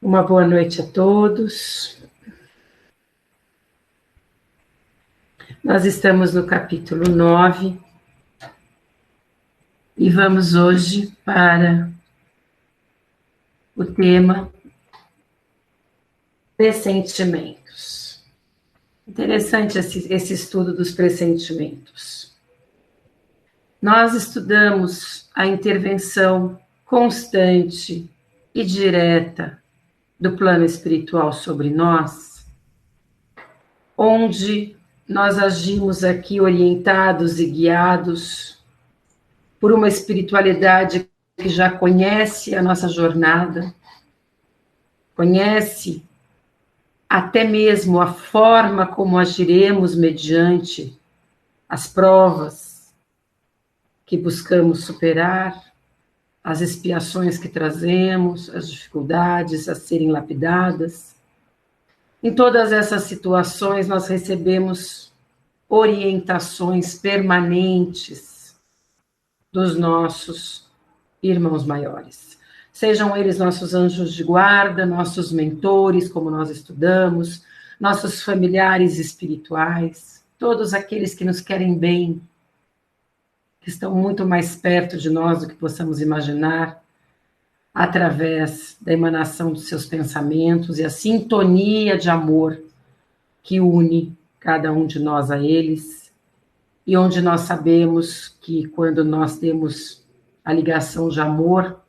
Uma boa noite a todos. Nós estamos no capítulo 9 e vamos hoje para o tema pressentimentos. Interessante esse estudo dos pressentimentos. Nós estudamos a intervenção constante e direta do plano espiritual sobre nós, onde nós agimos aqui orientados e guiados por uma espiritualidade que já conhece a nossa jornada, conhece até mesmo a forma como agiremos mediante as provas que buscamos superar, as expiações que trazemos, as dificuldades a serem lapidadas. Em todas essas situações, nós recebemos orientações permanentes dos nossos irmãos maiores. Sejam eles nossos anjos de guarda, nossos mentores, como nós estudamos, nossos familiares espirituais, todos aqueles que nos querem bem, que estão muito mais perto de nós do que possamos imaginar, através da emanação dos seus pensamentos e a sintonia de amor que une cada um de nós a eles, e onde nós sabemos que quando nós temos a ligação de amor,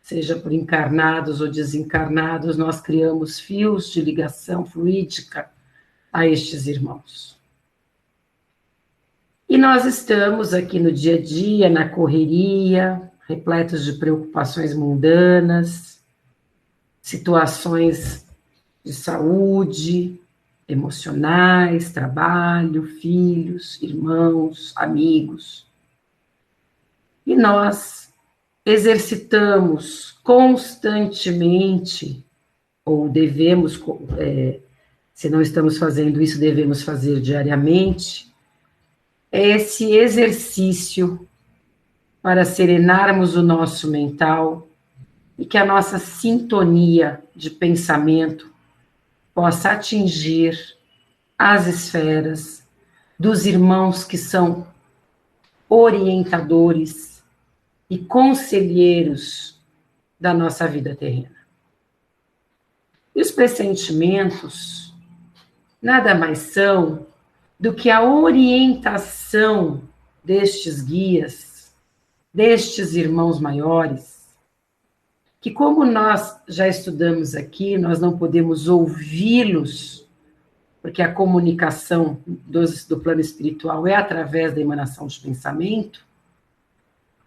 seja por encarnados ou desencarnados, nós criamos fios de ligação fluídica a estes irmãos. E nós estamos aqui no dia a dia, na correria, repletos de preocupações mundanas, situações de saúde, emocionais, trabalho, filhos, irmãos, amigos. E nós exercitamos constantemente, ou devemos, se não estamos fazendo isso, devemos fazer diariamente, esse exercício para serenarmos o nosso mental e que a nossa sintonia de pensamento possa atingir as esferas dos irmãos que são orientadores e conselheiros da nossa vida terrena. E os pressentimentos nada mais são do que a orientação destes guias, destes irmãos maiores, que como nós já estudamos aqui, nós não podemos ouvi-los, porque a comunicação do plano espiritual é através da emanação de pensamento.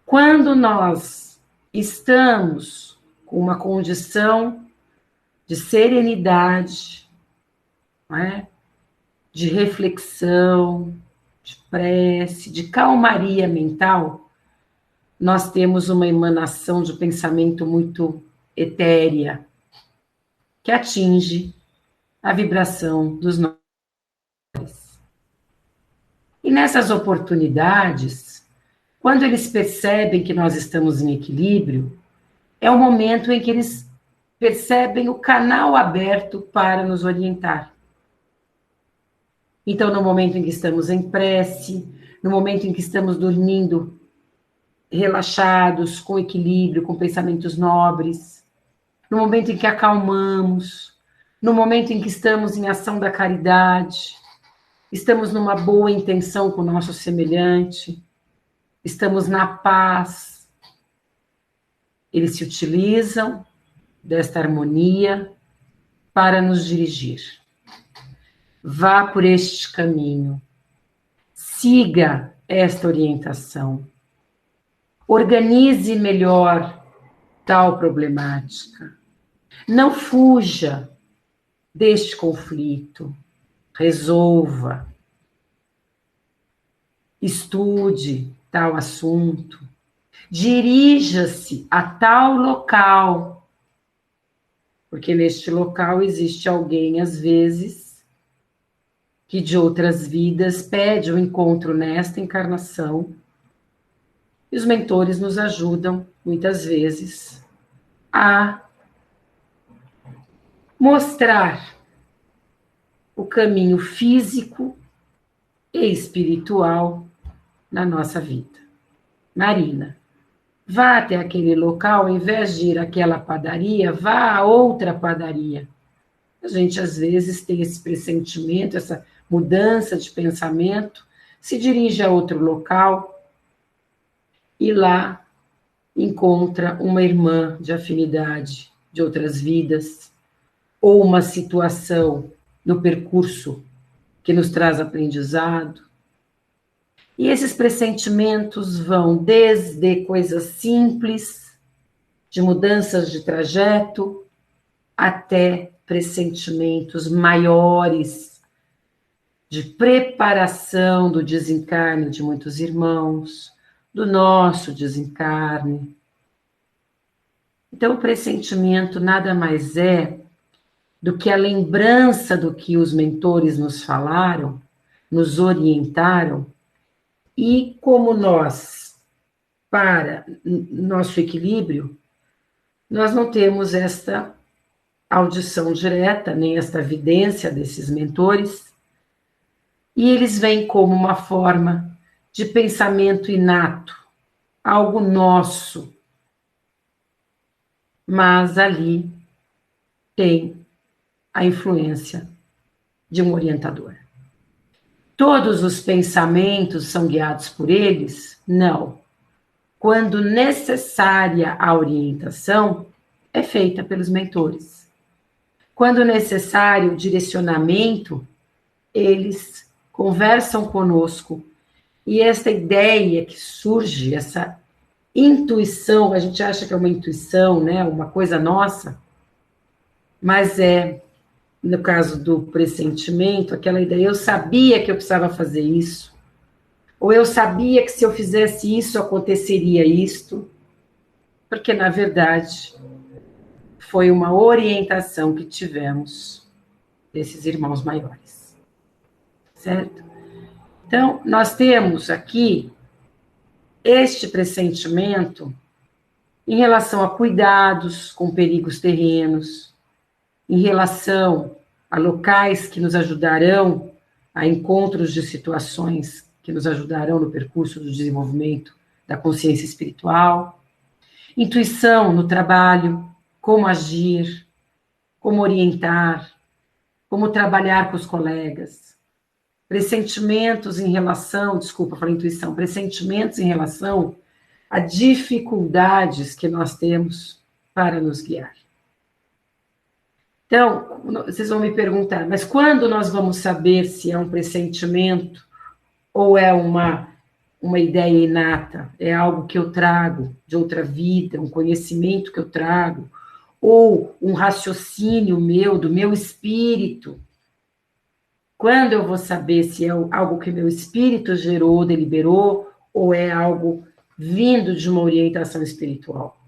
Quando nós estamos com uma condição de serenidade, não é? De reflexão, de prece, de calmaria mental, nós temos uma emanação de pensamento muito etérea, que atinge a vibração dos nossos. E nessas oportunidades, quando eles percebem que nós estamos em equilíbrio, é o momento em que eles percebem o canal aberto para nos orientar. Então, no momento em que estamos em prece, no momento em que estamos dormindo relaxados, com equilíbrio, com pensamentos nobres, no momento em que acalmamos, no momento em que estamos em ação da caridade, estamos numa boa intenção com o nosso semelhante, estamos na paz, eles se utilizam desta harmonia para nos dirigir. Vá por este caminho, siga esta orientação, organize melhor tal problemática, não fuja deste conflito, resolva, estude tal assunto, dirija-se a tal local, porque neste local existe alguém, às vezes, que de outras vidas pede o encontro nesta encarnação, e os mentores nos ajudam, muitas vezes, a mostrar o caminho físico e espiritual na nossa vida. Marina, vá até aquele local, ao invés de ir àquela padaria, vá a outra padaria. A gente, às vezes, tem esse pressentimento, essa mudança de pensamento, se dirige a outro local e lá encontra uma irmã de afinidade de outras vidas, ou uma situação no percurso que nos traz aprendizado. E esses pressentimentos vão desde coisas simples, de mudanças de trajeto, até pressentimentos maiores, de preparação do desencarne de muitos irmãos, do nosso desencarne. Então, o pressentimento nada mais é do que a lembrança do que os mentores nos falaram, nos orientaram, e como nós, para nosso equilíbrio, nós não temos esta audição direta, nem esta evidência desses mentores, e eles vêm como uma forma de pensamento inato, algo nosso, mas ali tem a influência de um orientador. Todos os pensamentos são guiados por eles? Não. Quando necessária a orientação, é feita pelos mentores. Quando necessário o direcionamento, eles conversam conosco. E essa ideia que surge, essa intuição, a gente acha que é uma intuição, né, uma coisa nossa, mas é, no caso do pressentimento, aquela ideia, eu sabia que eu precisava fazer isso, ou eu sabia que se eu fizesse isso, aconteceria isto, porque, na verdade, foi uma orientação que tivemos desses irmãos maiores, certo? Então, nós temos aqui este pressentimento em relação a cuidados com perigos terrenos, em relação a locais que nos ajudarão, a encontros de situações que nos ajudarão no percurso do desenvolvimento da consciência espiritual, intuição no trabalho, como agir, como orientar, como trabalhar com os colegas, pressentimentos em relação, desculpa, falei intuição, pressentimentos em relação a dificuldades que nós temos para nos guiar. Então, vocês vão me perguntar, mas quando nós vamos saber se é um pressentimento ou é uma ideia inata? É algo que eu trago de outra vida, um conhecimento que eu trago, ou um raciocínio meu, do meu espírito? Quando eu vou saber se é algo que meu espírito gerou, deliberou, ou é algo vindo de uma orientação espiritual?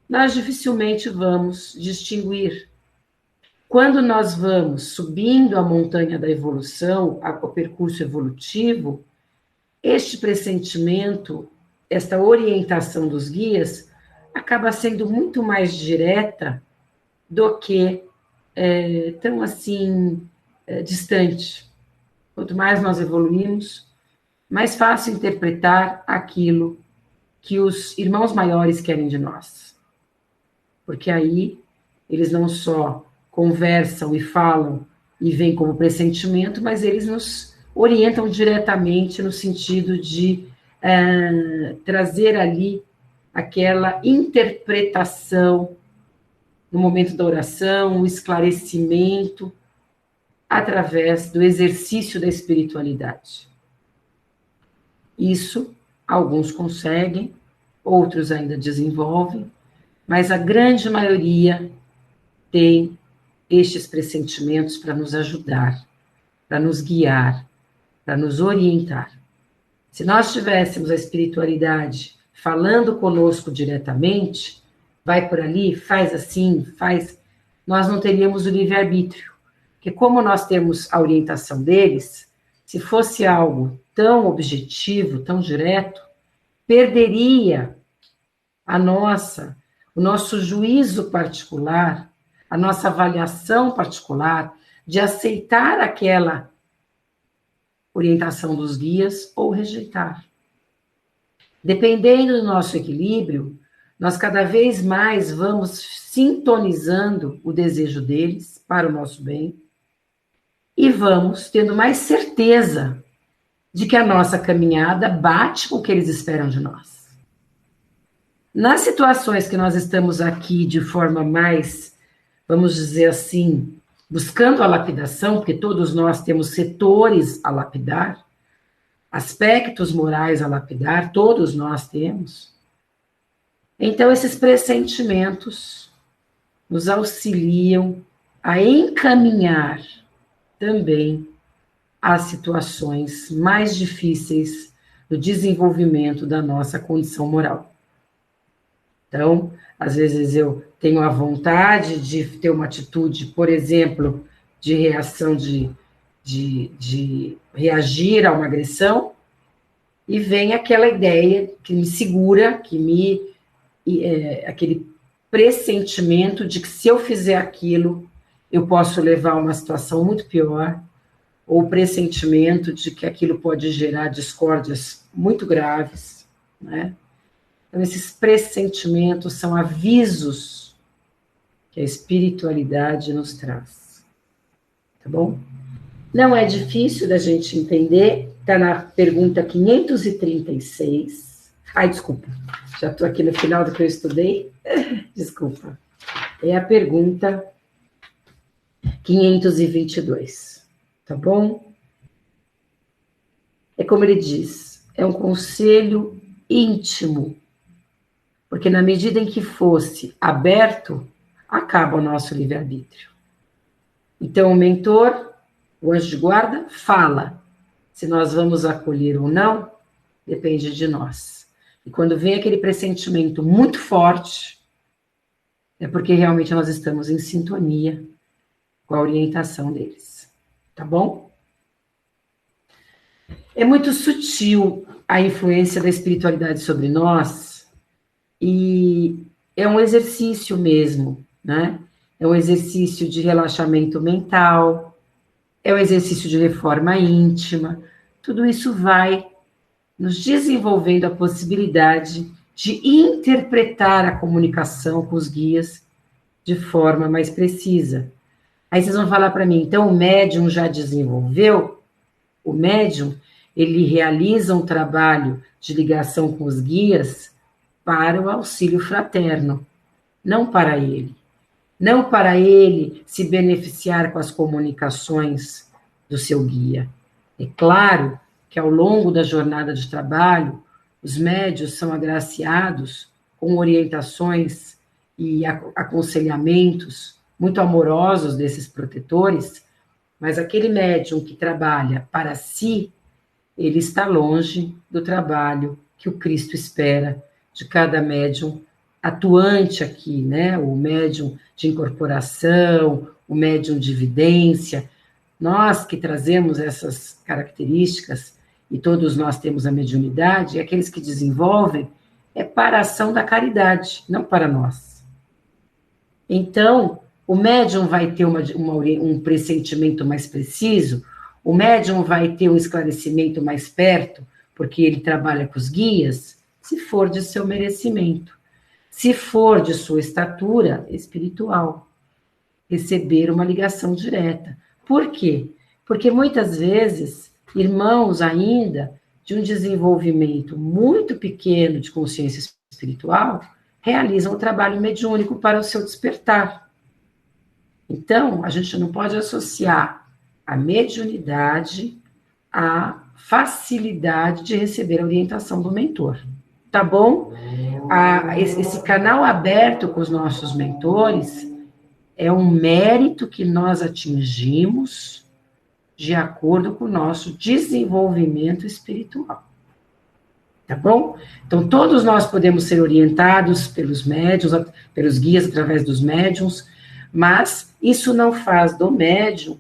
Nós dificilmente vamos distinguir. Quando nós vamos subindo a montanha da evolução, o percurso evolutivo, este pressentimento, esta orientação dos guias, acaba sendo muito mais direta do que tão assim distante. Quanto mais nós evoluímos, mais fácil interpretar aquilo que os irmãos maiores querem de nós. Porque aí eles não só conversam e falam e vêm como pressentimento, mas eles nos orientam diretamente no sentido de trazer ali aquela interpretação no momento da oração, o esclarecimento através do exercício da espiritualidade. Isso alguns conseguem, outros ainda desenvolvem, mas a grande maioria tem estes pressentimentos para nos ajudar, para nos guiar, para nos orientar. Se nós tivéssemos a espiritualidade falando conosco diretamente, vai por ali, faz assim, faz, nós não teríamos o livre-arbítrio. Porque como nós temos a orientação deles, se fosse algo tão objetivo, tão direto, perderia o nosso juízo particular, a nossa avaliação particular de aceitar aquela orientação dos guias ou rejeitar. Dependendo do nosso equilíbrio, nós cada vez mais vamos sintonizando o desejo deles para o nosso bem e vamos tendo mais certeza de que a nossa caminhada bate com o que eles esperam de nós. Nas situações que nós estamos aqui de forma mais, vamos dizer assim, buscando a lapidação, porque todos nós temos setores a lapidar, aspectos morais a lapidar, todos nós temos. Então, esses pressentimentos nos auxiliam a encaminhar também as situações mais difíceis do desenvolvimento da nossa condição moral. Então, às vezes eu tenho a vontade de ter uma atitude, por exemplo, de reação, de reagir a uma agressão, e vem aquela ideia que me segura, aquele pressentimento de que se eu fizer aquilo, eu posso levar a uma situação muito pior, ou pressentimento de que aquilo pode gerar discórdias muito graves, né? Então, esses pressentimentos são avisos que a espiritualidade nos traz, tá bom? Não é difícil da gente entender, está na pergunta 536. Ai, desculpa, já estou aqui no final do que eu estudei. Desculpa. É a pergunta 522, tá bom? É como ele diz, é um conselho íntimo, porque na medida em que fosse aberto, acaba o nosso livre-arbítrio. Então, o mentor, o anjo de guarda, fala. Se nós vamos acolher ou não, depende de nós. E quando vem aquele pressentimento muito forte, é porque realmente nós estamos em sintonia com a orientação deles. Tá bom? É muito sutil a influência da espiritualidade sobre nós, e é um exercício mesmo, né? É um exercício de relaxamento mental, é um exercício de reforma íntima, tudo isso vai nos desenvolvendo a possibilidade de interpretar a comunicação com os guias de forma mais precisa. Aí vocês vão falar para mim, então o médium já desenvolveu? O médium, ele realiza um trabalho de ligação com os guias para o auxílio fraterno, não para ele. Não para ele se beneficiar com as comunicações do seu guia. É claro que ao longo da jornada de trabalho, os médios são agraciados com orientações e aconselhamentos muito amorosos desses protetores, mas aquele médium que trabalha para si, ele está longe do trabalho que o Cristo espera de cada médium atuante aqui, né? O médium de incorporação, o médium de vidência. Nós que trazemos essas características, e todos nós temos a mediunidade, e aqueles que desenvolvem, é para a ação da caridade, não para nós. Então, o médium vai ter um pressentimento mais preciso, o médium vai ter um esclarecimento mais perto, porque ele trabalha com os guias, se for de seu merecimento, se for de sua estatura espiritual, receber uma ligação direta. Por quê? Porque muitas vezes, irmãos ainda de um desenvolvimento muito pequeno de consciência espiritual, realizam o trabalho mediúnico para o seu despertar. Então, a gente não pode associar a mediunidade à facilidade de receber a orientação do mentor. Tá bom? Esse canal aberto com os nossos mentores é um mérito que nós atingimos de acordo com o nosso desenvolvimento espiritual. Tá bom? Então, todos nós podemos ser orientados pelos médiuns, pelos guias através dos médiuns, mas isso não faz do médium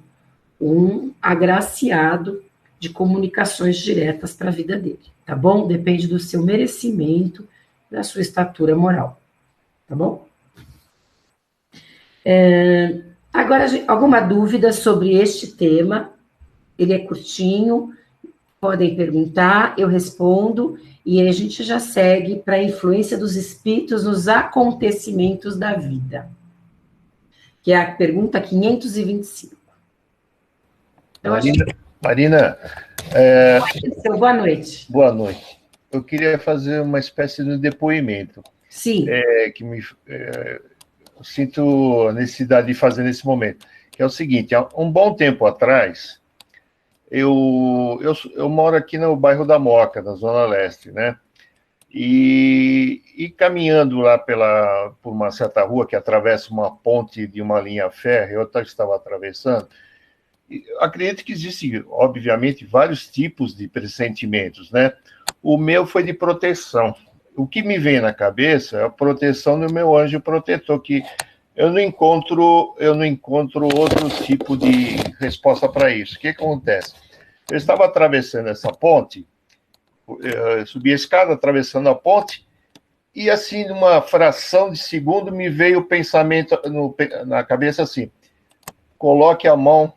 um agraciado de comunicações diretas para a vida dele, tá bom? Depende do seu merecimento, da sua estatura moral, tá bom? Agora, alguma dúvida sobre este tema? Ele é curtinho, podem perguntar, eu respondo, e aí a gente já segue para a influência dos espíritos nos acontecimentos da vida, que é a pergunta 525. Eu acho que... Marina, boa noite. Boa noite. Eu queria fazer uma espécie de depoimento. Sim. Eu sinto a necessidade de fazer nesse momento, que é o seguinte: há um bom tempo atrás, eu moro aqui no bairro da Moca, na Zona Leste, né? E caminhando lá por uma certa rua que atravessa uma ponte de uma linha férrea, eu estava atravessando. Acredito que existem, obviamente, vários tipos de pressentimentos, né? O meu foi de proteção. O que me vem na cabeça é a proteção do meu anjo protetor, que eu não encontro outro tipo de resposta para isso. O que acontece? Eu estava atravessando essa ponte, subi a escada, atravessando a ponte, e assim, numa fração de segundo, me veio o pensamento na cabeça assim: coloque a mão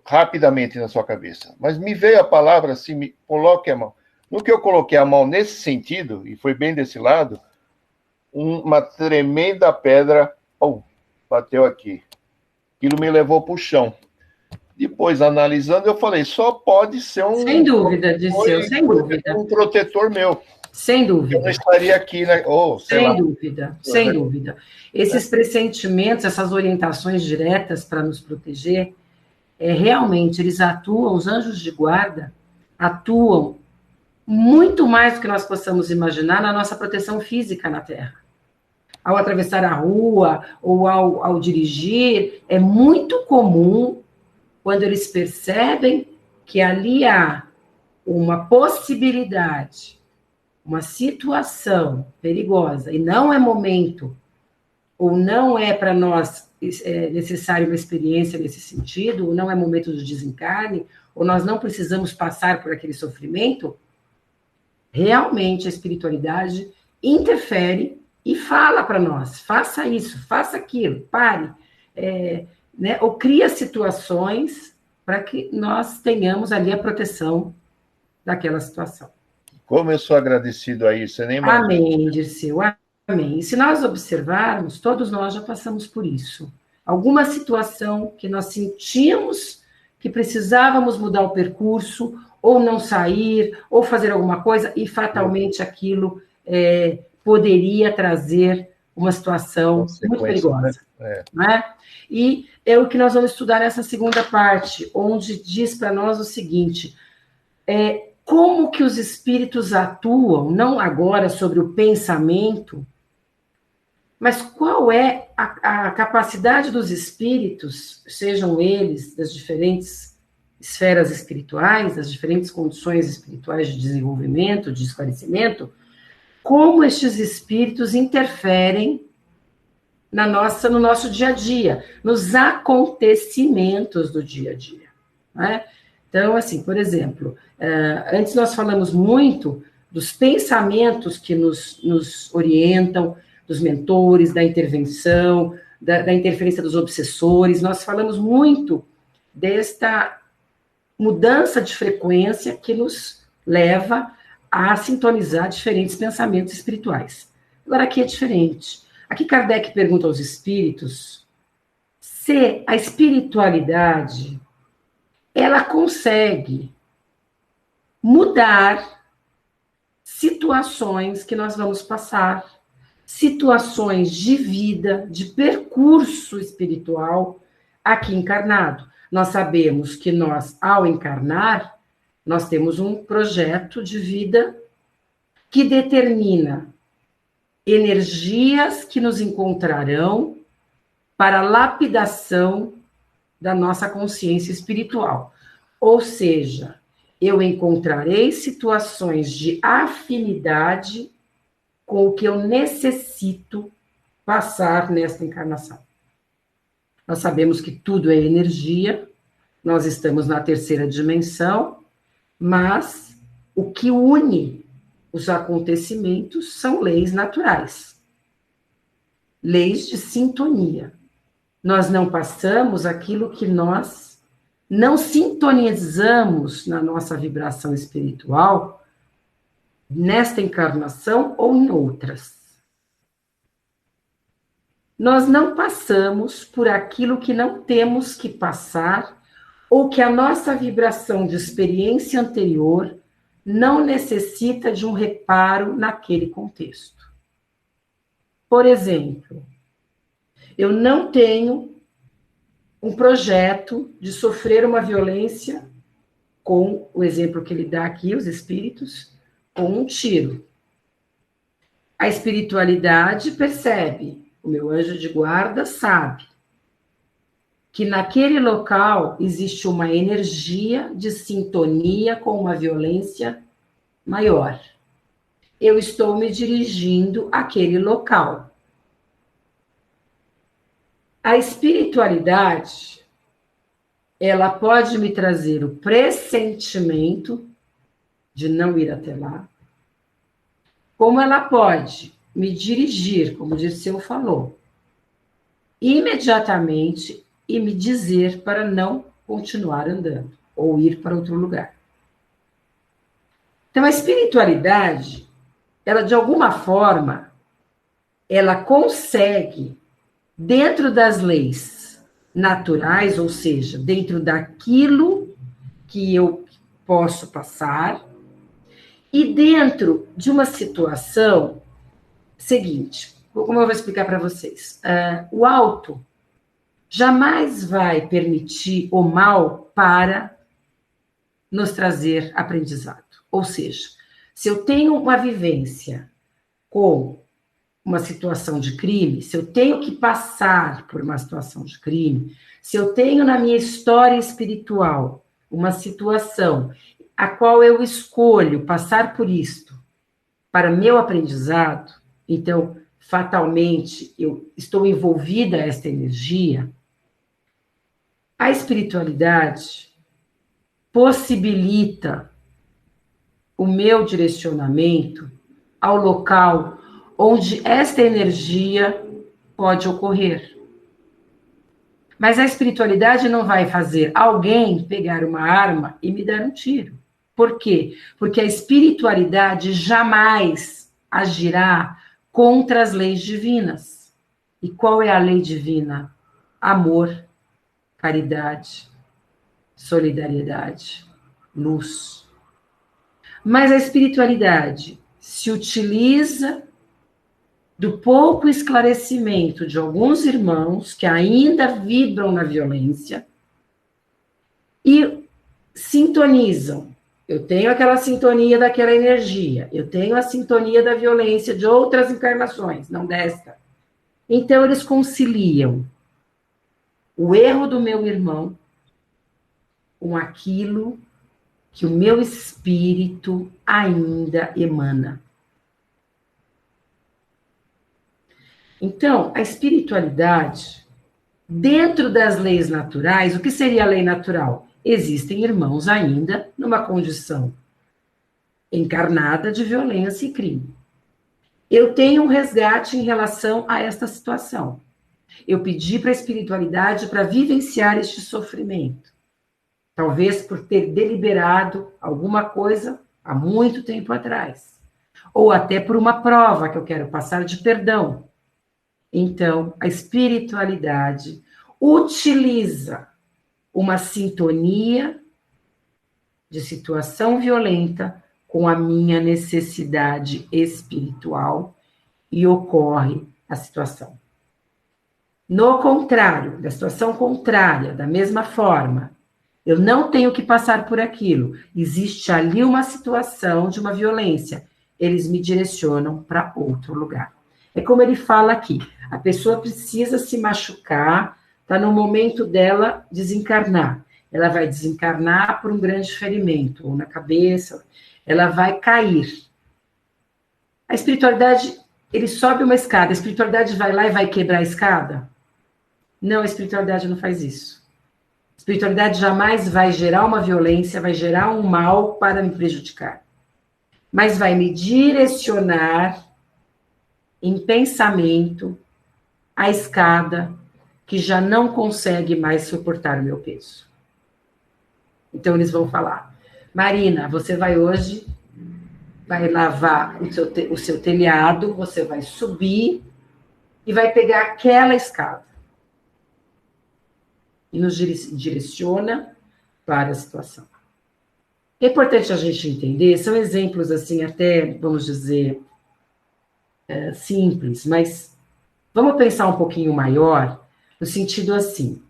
rapidamente na sua cabeça. Mas me veio a palavra assim: coloque a mão. No que eu coloquei a mão nesse sentido, e foi bem desse lado, uma tremenda pedra bateu aqui. Aquilo me levou para o chão. Depois, analisando, eu falei: só pode ser um... Sem dúvida, Dirceu, sem dúvida. Um protetor meu. Sem dúvida. Eu não estaria aqui, né? Sem dúvida, sem dúvida. Esses pressentimentos, essas orientações diretas para nos proteger, realmente, eles atuam, os anjos de guarda atuam muito mais do que nós possamos imaginar na nossa proteção física na Terra. Ao atravessar a rua ou ao dirigir, é muito comum, quando eles percebem que ali há uma possibilidade, uma situação perigosa, e não é momento, ou não é para nós necessário uma experiência nesse sentido, ou não é momento do desencarne, ou nós não precisamos passar por aquele sofrimento, realmente a espiritualidade interfere e fala para nós: faça isso, faça aquilo, pare, né? Ou cria situações para que nós tenhamos ali a proteção daquela situação. Como eu sou agradecido a isso, você nem imagina. Amém, Dirceu, amém. E se nós observarmos, todos nós já passamos por isso. Alguma situação que nós sentíamos que precisávamos mudar o percurso, ou não sair, ou fazer alguma coisa, e fatalmente aquilo poderia trazer uma situação muito perigosa. Né? Não é? E é o que nós vamos estudar nessa segunda parte, onde diz para nós o seguinte: como que os espíritos atuam, não agora sobre o pensamento, mas qual é a capacidade dos espíritos, sejam eles das diferentes esferas espirituais, das diferentes condições espirituais de desenvolvimento, de esclarecimento, como estes espíritos interferem no nosso dia a dia, nos acontecimentos do dia a dia. Né? Então, assim, por exemplo, antes nós falamos muito dos pensamentos que nos orientam, dos mentores, da intervenção, da interferência dos obsessores. Nós falamos muito desta mudança de frequência que nos leva a sintonizar diferentes pensamentos espirituais. Agora, aqui é diferente. Aqui Kardec pergunta aos espíritos se a espiritualidade ela consegue mudar situações que nós vamos passar, situações de vida, de percurso espiritual aqui encarnado. Nós sabemos que nós, ao encarnar, nós temos um projeto de vida que determina energias que nos encontrarão para a lapidação da nossa consciência espiritual. Ou seja, eu encontrarei situações de afinidade com o que eu necessito passar nesta encarnação. Nós sabemos que tudo é energia, nós estamos na terceira dimensão, mas o que une os acontecimentos são leis naturais, leis de sintonia. Nós não passamos aquilo que nós não sintonizamos na nossa vibração espiritual nesta encarnação ou em outras. Nós não passamos por aquilo que não temos que passar ou que a nossa vibração de experiência anterior não necessita de um reparo naquele contexto. Por exemplo, eu não tenho um projeto de sofrer uma violência com o exemplo que ele dá aqui, os espíritos, com um tiro. A espiritualidade percebe, o meu anjo de guarda sabe, que naquele local existe uma energia de sintonia com uma violência maior. Eu estou me dirigindo àquele local. A espiritualidade, ela pode me trazer o pressentimento de não ir até lá, como ela pode me dirigir, como o Dirceu falou, imediatamente e me dizer para não continuar andando ou ir para outro lugar. Então, a espiritualidade, ela de alguma forma, ela consegue, dentro das leis naturais, ou seja, dentro daquilo que eu posso passar, e dentro de uma situação seguinte, como eu vou explicar para vocês, o alto jamais vai permitir o mal para nos trazer aprendizado. Ou seja, se eu tenho uma vivência com uma situação de crime, se eu tenho que passar por uma situação de crime, se eu tenho na minha história espiritual uma situação a qual eu escolho passar por isto para meu aprendizado, então, fatalmente, eu estou envolvida a esta energia, a espiritualidade possibilita o meu direcionamento ao local onde esta energia pode ocorrer. Mas a espiritualidade não vai fazer alguém pegar uma arma e me dar um tiro. Por quê? Porque a espiritualidade jamais agirá contra as leis divinas. E qual é a lei divina? Amor, caridade, solidariedade, luz. Mas a espiritualidade se utiliza do pouco esclarecimento de alguns irmãos que ainda vibram na violência e sintonizam. Eu tenho aquela sintonia daquela energia, eu tenho a sintonia da violência de outras encarnações, não desta. Então, eles conciliam o erro do meu irmão com aquilo que o meu espírito ainda emana. Então, a espiritualidade, dentro das leis naturais, o que seria a lei natural? Existem irmãos ainda numa condição encarnada de violência e crime. Eu tenho um resgate em relação a esta situação. Eu pedi para a espiritualidade para vivenciar este sofrimento. Talvez por ter deliberado alguma coisa há muito tempo atrás. Ou até por uma prova que eu quero passar de perdão. Então, a espiritualidade utiliza uma sintonia de situação violenta com a minha necessidade espiritual e ocorre a situação. No contrário, da situação contrária, da mesma forma, eu não tenho que passar por aquilo. Existe ali uma situação de uma violência. Eles me direcionam para outro lugar. É como ele fala aqui, a pessoa precisa se machucar, está no momento dela desencarnar. Ela vai desencarnar por um grande ferimento, ou na cabeça, ela vai cair. A espiritualidade, ele sobe uma escada, a espiritualidade vai lá e vai quebrar a escada? Não, a espiritualidade não faz isso. A espiritualidade jamais vai gerar uma violência, vai gerar um mal para me prejudicar. Mas vai me direcionar em pensamento a escada que já não consegue mais suportar o meu peso. Então, eles vão falar, Marina, você vai hoje, vai lavar o seu telhado, você vai subir e vai pegar aquela escada. E nos direciona para a situação. É importante a gente entender, são exemplos assim, até, vamos dizer, simples, mas vamos pensar um pouquinho maior, no sentido assim,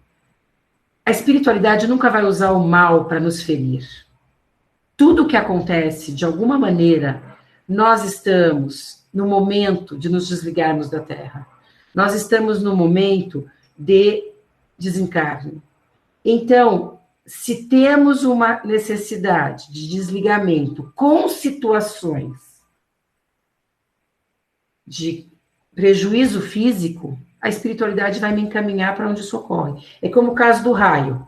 a espiritualidade nunca vai usar o mal para nos ferir. Tudo que acontece, de alguma maneira, nós estamos no momento de nos desligarmos da Terra. Nós estamos no momento de desencarne. Então, se temos uma necessidade de desligamento com situações de prejuízo físico, a espiritualidade vai me encaminhar para onde isso ocorre. É como o caso do raio.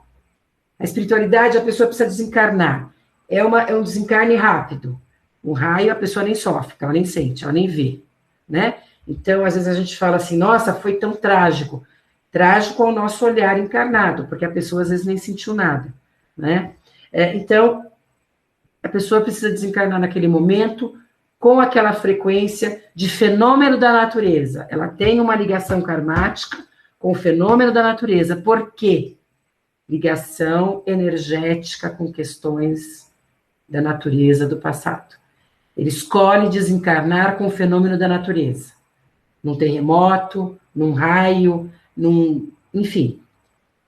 A espiritualidade, a pessoa precisa desencarnar. É um desencarne rápido. O raio, a pessoa nem sofre, ela nem sente, ela nem vê, né? Então, às vezes a gente fala assim, nossa, foi tão trágico. Trágico ao nosso olhar encarnado, porque a pessoa às vezes nem sentiu nada, né? Então, a pessoa precisa desencarnar naquele momento com aquela frequência de fenômeno da natureza. Ela tem uma ligação karmática com o fenômeno da natureza. Por quê? Ligação energética com questões da natureza do passado. Ele escolhe desencarnar com o fenômeno da natureza. Num terremoto, num raio, enfim.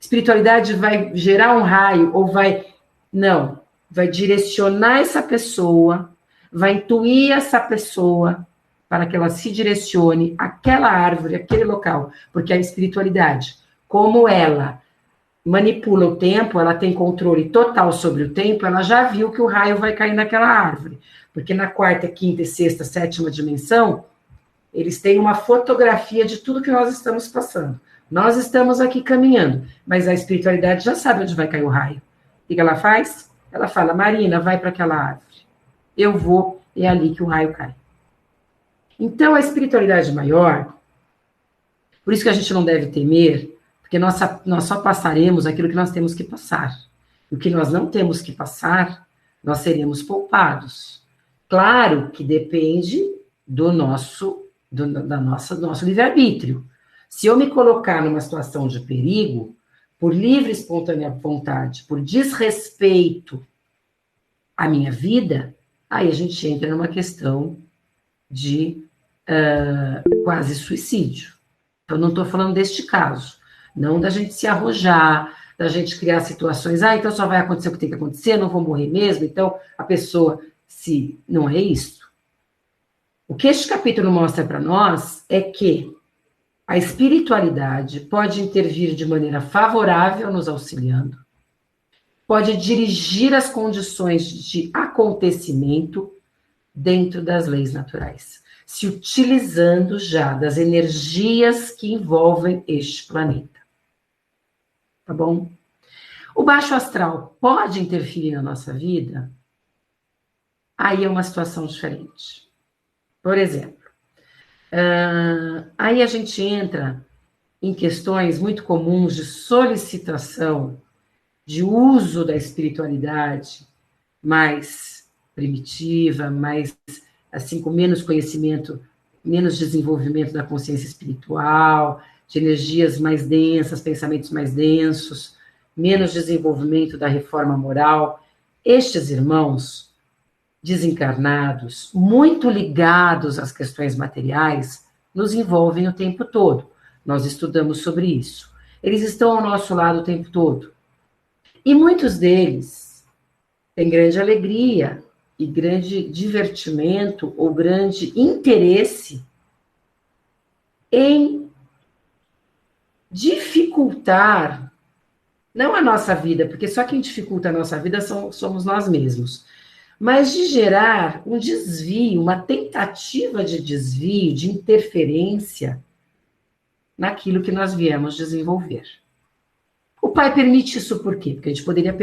Espiritualidade vai gerar um raio ou vai... Não, vai direcionar essa pessoa, vai intuir essa pessoa para que ela se direcione àquela árvore, àquele local. Porque a espiritualidade, como ela manipula o tempo, ela tem controle total sobre o tempo, ela já viu que o raio vai cair naquela árvore. Porque na quarta, quinta e sexta, sétima dimensão, eles têm uma fotografia de tudo que nós estamos passando. Nós estamos aqui caminhando, mas a espiritualidade já sabe onde vai cair o raio. O que ela faz? Ela fala, Marina, vai para aquela árvore. Eu vou, é ali que o raio cai. Então, a espiritualidade maior, por isso que a gente não deve temer, porque nós só passaremos aquilo que nós temos que passar. O que nós não temos que passar, nós seremos poupados. Claro que depende do nosso livre-arbítrio. Se eu me colocar numa situação de perigo, por livre e espontânea vontade, por desrespeito à minha vida, aí a gente entra numa questão de quase suicídio. Eu não estou falando deste caso, não da gente se arrojar, da gente criar situações, então só vai acontecer o que tem que acontecer, não vou morrer mesmo, então a pessoa, se não é isso. O que este capítulo mostra para nós é que a espiritualidade pode intervir de maneira favorável nos auxiliando, pode dirigir as condições de acontecimento dentro das leis naturais, se utilizando já das energias que envolvem este planeta. Tá bom? O baixo astral pode interferir na nossa vida? Aí é uma situação diferente. Por exemplo, aí a gente entra em questões muito comuns de solicitação, de uso da espiritualidade mais primitiva, mais assim, com menos conhecimento, menos desenvolvimento da consciência espiritual, de energias mais densas, pensamentos mais densos, menos desenvolvimento da reforma moral. Estes irmãos desencarnados, muito ligados às questões materiais, nos envolvem o tempo todo. Nós estudamos sobre isso. Eles estão ao nosso lado o tempo todo. E muitos deles têm grande alegria e grande divertimento ou grande interesse em dificultar, não a nossa vida, porque só quem dificulta a nossa vida somos nós mesmos, mas de gerar um desvio, uma tentativa de desvio, de interferência naquilo que nós viemos desenvolver. O Pai permite isso por quê? Porque a gente poderia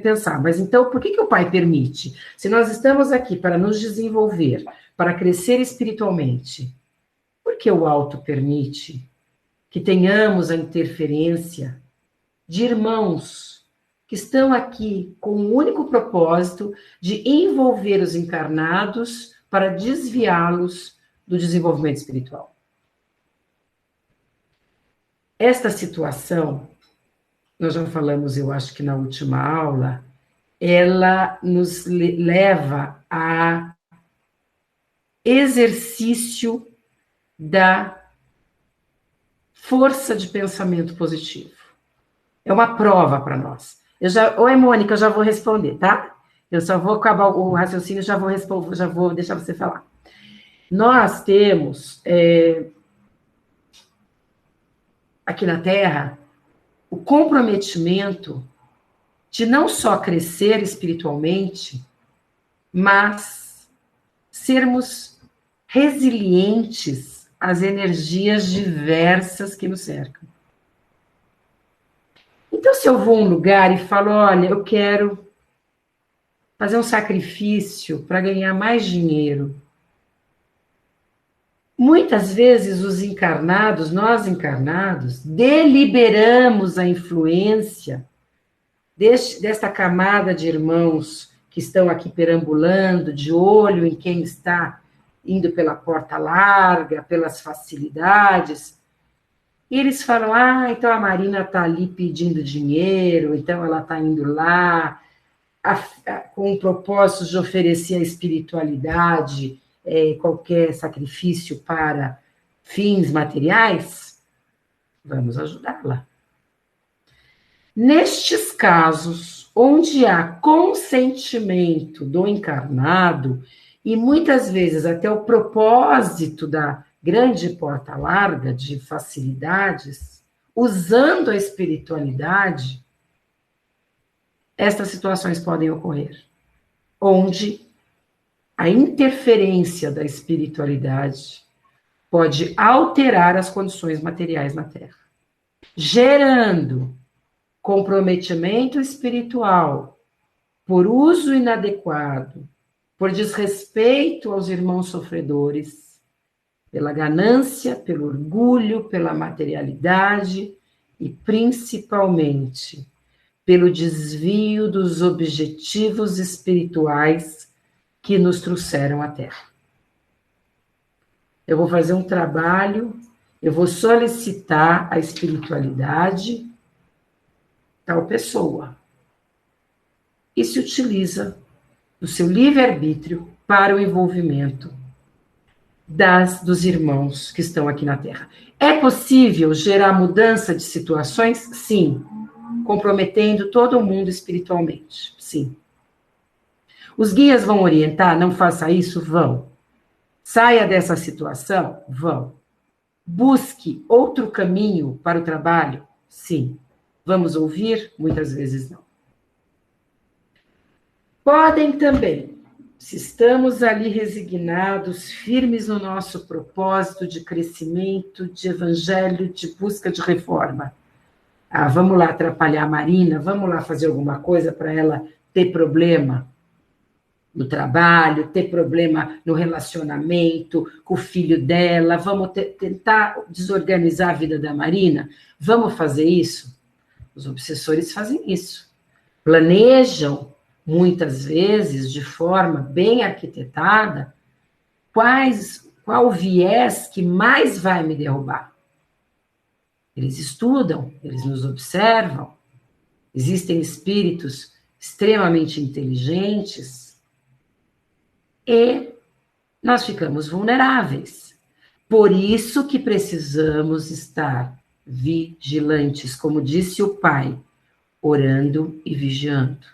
pensar, mas então por que o Pai permite? Se nós estamos aqui para nos desenvolver, para crescer espiritualmente, por que o alto permite que tenhamos a interferência de irmãos que estão aqui com o único propósito de envolver os encarnados para desviá-los do desenvolvimento espiritual. Esta situação, nós já falamos, eu acho que na última aula, ela nos leva a exercício da força de pensamento positivo. É uma prova para nós. Oi, Mônica, eu já vou responder, tá? Eu só vou acabar o raciocínio, já vou deixar você falar. Nós temos aqui na Terra o comprometimento de não só crescer espiritualmente, mas sermos resilientes às energias diversas que nos cercam. Então, se eu vou a um lugar e falo, olha, eu quero fazer um sacrifício para ganhar mais dinheiro, muitas vezes os encarnados, nós encarnados, deliberamos a influência desta camada de irmãos que estão aqui perambulando, de olho em quem está indo pela porta larga, pelas facilidades. E eles falam, então a Marina está ali pedindo dinheiro, então ela está indo lá com o propósito de oferecer a espiritualidade, qualquer sacrifício para fins materiais, vamos ajudá-la. Nestes casos, onde há consentimento do encarnado, e muitas vezes até o propósito da grande porta larga de facilidades, usando a espiritualidade, estas situações podem ocorrer, onde a interferência da espiritualidade pode alterar as condições materiais na Terra, gerando comprometimento espiritual por uso inadequado, por desrespeito aos irmãos sofredores, pela ganância, pelo orgulho, pela materialidade e, principalmente, pelo desvio dos objetivos espirituais que nos trouxeram à Terra. Eu vou fazer um trabalho, eu vou solicitar a espiritualidade tal pessoa e se utiliza do seu livre-arbítrio para o envolvimento dos irmãos que estão aqui na Terra. É possível gerar mudança de situações? Sim. Comprometendo todo mundo espiritualmente? Sim. Os guias vão orientar? Não faça isso? Vão. Saia dessa situação? Vão. Busque outro caminho para o trabalho? Sim. Vamos ouvir? Muitas vezes não. Podem também, se estamos ali resignados, firmes no nosso propósito de crescimento, de evangelho, de busca de reforma. Vamos lá atrapalhar a Marina, vamos lá fazer alguma coisa para ela ter problema no trabalho, ter problema no relacionamento com o filho dela, vamos tentar desorganizar a vida da Marina? Vamos fazer isso? Os obsessores fazem isso. Planejam, muitas vezes, de forma bem arquitetada, qual o viés que mais vai me derrubar. Eles estudam, eles nos observam, existem espíritos extremamente inteligentes e nós ficamos vulneráveis. Por isso que precisamos estar vigilantes, como disse o Pai, orando e vigiando.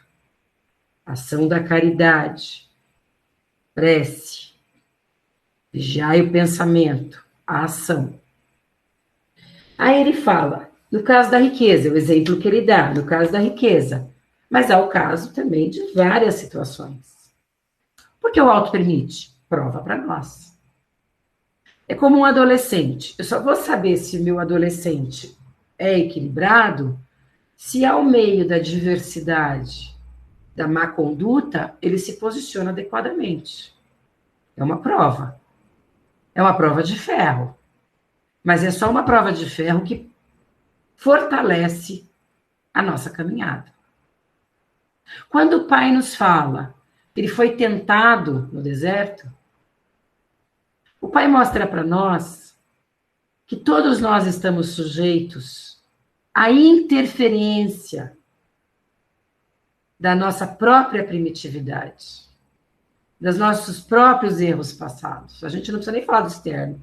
Ação da caridade, prece, vigiai o pensamento, a ação. Aí ele fala, no caso da riqueza, o exemplo que ele dá, no caso da riqueza, mas há o caso também de várias situações. Por que o auto permite? Prova para nós. É como um adolescente. Eu só vou saber se o meu adolescente é equilibrado se ao meio da diversidade, da má conduta, ele se posiciona adequadamente. É uma prova. É uma prova de ferro. Mas é só uma prova de ferro que fortalece a nossa caminhada. Quando o Pai nos fala que ele foi tentado no deserto, o Pai mostra para nós que todos nós estamos sujeitos à interferência da nossa própria primitividade, dos nossos próprios erros passados. A gente não precisa nem falar do externo.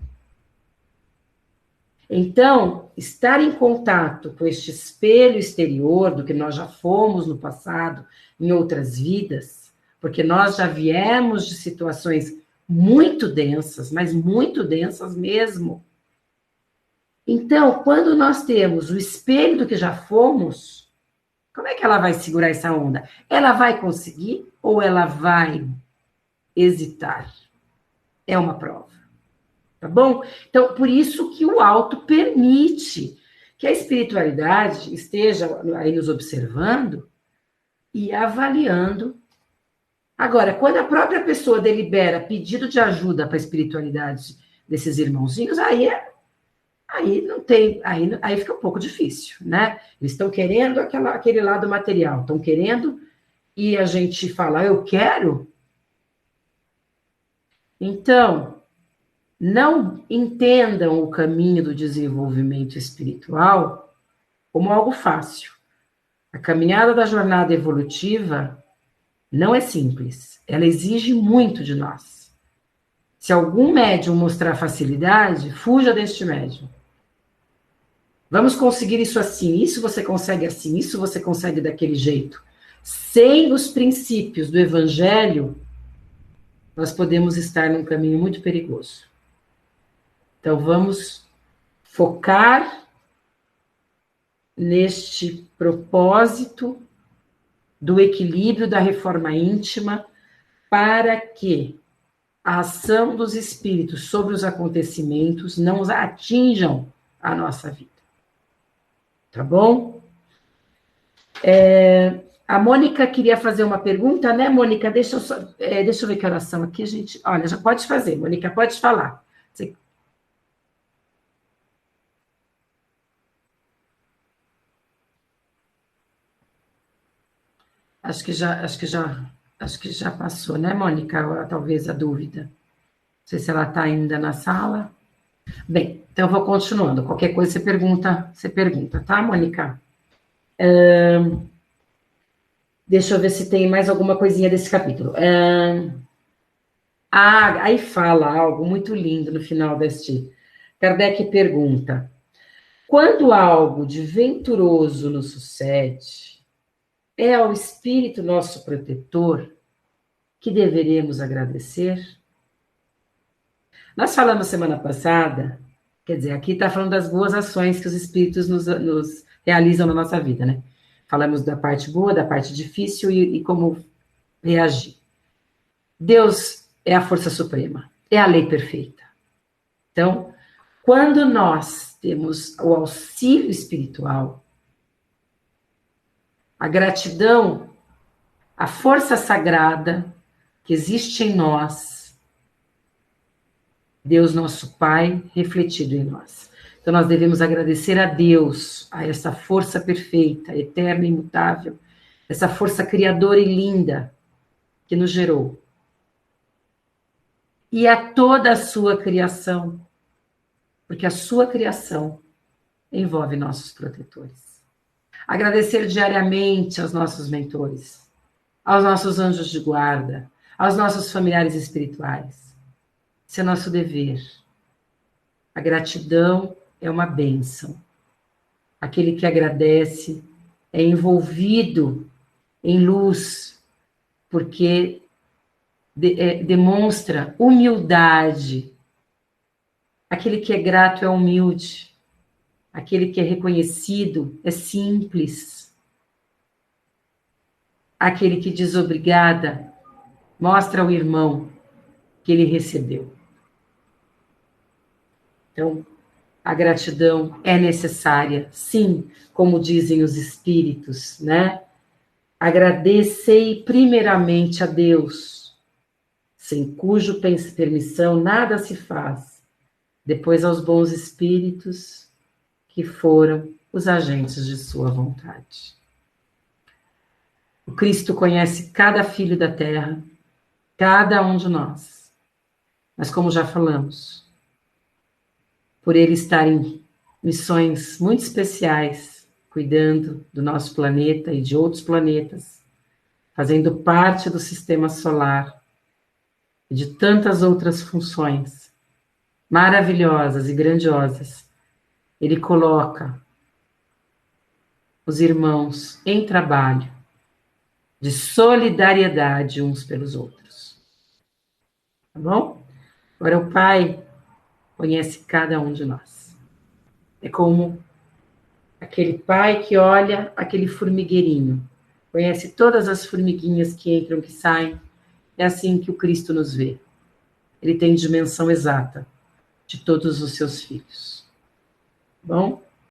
Então, estar em contato com este espelho exterior do que nós já fomos no passado, em outras vidas, porque nós já viemos de situações muito densas, mas muito densas mesmo. Então, quando nós temos o espelho do que já fomos, como é que ela vai segurar essa onda? Ela vai conseguir ou ela vai hesitar? É uma prova. Tá bom? Então, por isso que o alto permite que a espiritualidade esteja aí nos observando e avaliando. Agora, quando a própria pessoa delibera pedido de ajuda para a espiritualidade desses irmãozinhos, aí não tem, aí fica um pouco difícil, né? Eles estão querendo aquele lado material, estão querendo, e a gente fala, eu quero. Então, não entendam o caminho do desenvolvimento espiritual como algo fácil. A caminhada da jornada evolutiva não é simples, ela exige muito de nós. Se algum médium mostrar facilidade, fuja deste médium. Vamos conseguir isso assim, isso você consegue assim, isso você consegue daquele jeito. Sem os princípios do Evangelho, nós podemos estar num caminho muito perigoso. Então, vamos focar neste propósito do equilíbrio da reforma íntima para que a ação dos espíritos sobre os acontecimentos não atinjam a nossa vida. Tá bom? A Mônica queria fazer uma pergunta, né, Mônica? Deixa eu ver que oração aqui, gente. Olha, já pode fazer, Mônica, pode falar. Você... Acho que já passou, né, Mônica? Talvez a dúvida. Não sei se ela está ainda na sala. Bem, então eu vou continuando. Qualquer coisa você pergunta, tá, Mônica? Deixa eu ver se tem mais alguma coisinha desse capítulo. Aí fala algo muito lindo no final deste. Kardec pergunta: quando algo de venturoso nos sucede, é ao Espírito nosso protetor que deveremos agradecer? Nós falamos semana passada, quer dizer, aqui está falando das boas ações que os Espíritos nos realizam na nossa vida, né? Falamos da parte boa, da parte difícil e como reagir. Deus é a força suprema, é a lei perfeita. Então, quando nós temos o auxílio espiritual, a gratidão, a força sagrada que existe em nós, Deus nosso Pai refletido em nós. Então, nós devemos agradecer a Deus, a essa força perfeita, eterna e imutável, essa força criadora e linda que nos gerou. E a toda a sua criação, porque a sua criação envolve nossos protetores. Agradecer diariamente aos nossos mentores, aos nossos anjos de guarda, aos nossos familiares espirituais. Esse é nosso dever. A gratidão é uma bênção. Aquele que agradece é envolvido em luz, porque demonstra humildade. Aquele que é grato é humilde. Aquele que é reconhecido é simples. Aquele que diz obrigada mostra ao irmão que ele recebeu. Então, a gratidão é necessária, sim, como dizem os espíritos, né? Agradecei primeiramente a Deus, sem cuja permissão nada se faz, depois aos bons espíritos, que foram os agentes de sua vontade. O Cristo conhece cada filho da terra, cada um de nós. Mas como já falamos, por ele estar em missões muito especiais, cuidando do nosso planeta e de outros planetas, fazendo parte do sistema solar e de tantas outras funções maravilhosas e grandiosas, ele coloca os irmãos em trabalho de solidariedade uns pelos outros. Tá bom? Agora o Pai conhece cada um de nós. É como aquele pai que olha aquele formigueirinho, conhece todas as formiguinhas que entram, que saem. É assim que o Cristo nos vê. Ele tem dimensão exata de todos os seus filhos. Bom?